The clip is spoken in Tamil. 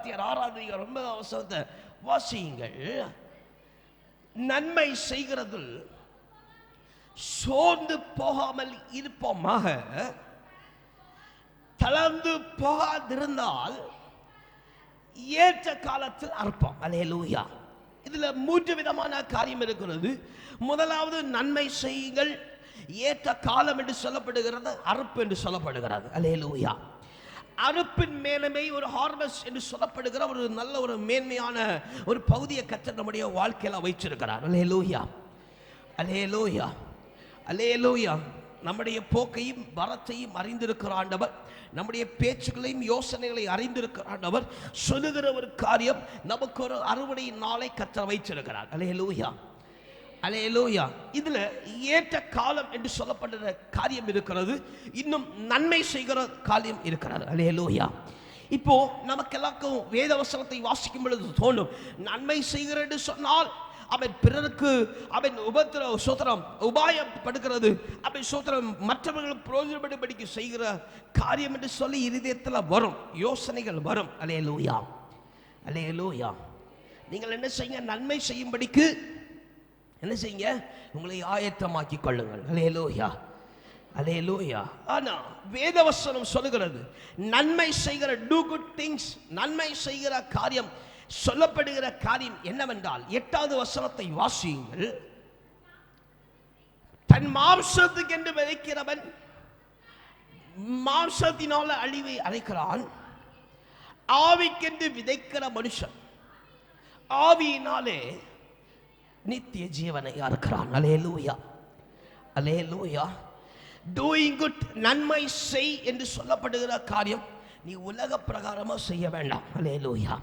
கலாத்தியர் 6:9 வாசியுங்கள். நன்மை செய்கிறதில் சோர்ந்து போகாமல் இருப்போமாக, தளர்ந்து போகாதிருந்தால் ஏற்ற காலத்தில் அறுப்போம். அல்லேலூயா. இதுல 3 விதமான காரியம் இருக்கிறது. முதலாவது, நன்மை செய்யுங்கள், ஏற்ற காலம் என்று சொல்லப்படுகிறது, அறுப்பு என்று சொல்லப்படுகிறது. அல்லேலூயா. அறுப்பின் மேன்மை, ஒரு ஹார்வெஸ்ட் என்று சொல்லப்படுகிற ஒரு நல்ல ஒரு மேன்மையான ஒரு பகுதியை கர்த்தர் நம்முடைய வாழ்க்கையில வைச்சிருக்கிறார். அல்லேலூயா, அல்லேலூயா, அல்லேலூயா. நம்முடைய போக்கையும் வரத்தையும் அறிந்திருக்கிற ஆண்டவர், நம்முடைய பேச்சுக்களையும் யோசனைகளை அறிந்திருக்கிற ஆண்டவர் சொல்லுகிற ஒரு காரியம், நமக்கு ஒரு அறுவடை நாளை கர்த்தர் வைச்சிருக்கிறார். அல்லேலூயா, அல்லேலூயா. இதுல ஏற்ற காலம் என்று சொல்லப்படுகிற காரியம் இருக்கிறது, இன்னும் நன்மை செய்கிற காரியம் இருக்கிறது. அல்லேலூயா. இப்போ நமக்கு எல்லாருக்கும் வேத வசனத்தை வாசிக்கும் பொழுது தோணும், நன்மை செய்கிற என்று சொன்னால் அவன் பிறருக்கு அவன் உபாயப்படுகிறது, அவன் சோத்திரம் மற்றவர்கள் பிரயோஜனப்படும்படிக்கு செய்கிற காரியம் என்று சொல்லி இருதயத்தில் வரும், யோசனைகள் வரும். அல்லேலூயா, அல்லேலூயா. நீங்கள் என்ன செய்யுங்க, நன்மை செய்யும்படிக்கு என்ன செய்யுங்க, உங்களை ஆயத்தமாக்கிக் கொள்ளுங்கள். அல்லேலூயா, அல்லேலூயா. ஆனா வேதவசனம் சொல்லுகிறது, நன்மை செய்கிற, டூ குட் திங்ஸ், நன்மை செய்கிற காரியம் சொல்லப்படுகிற காரியம் என்னவென்றால் 8வது வசனத்தை வாசியுங்கள். தன் மாம்சத்துக்கு என்று விதைக்கிறவன் மாம்சத்தினால அழிவை அடைக்கிறான், ஆவிக்கென்று விதைக்கிற மனுஷன் ஆவியினாலே நித்திய ஜீவனை அறுக்கிறான். அல்லேலூயா, அல்லேலூயா. டூயிங் குட், நன்மை செய் என்று சொல்லப்படுகிற காரியம் நீ உலக பிரகாரமா செய்ய வேண்டாம். அல்லேலூயா.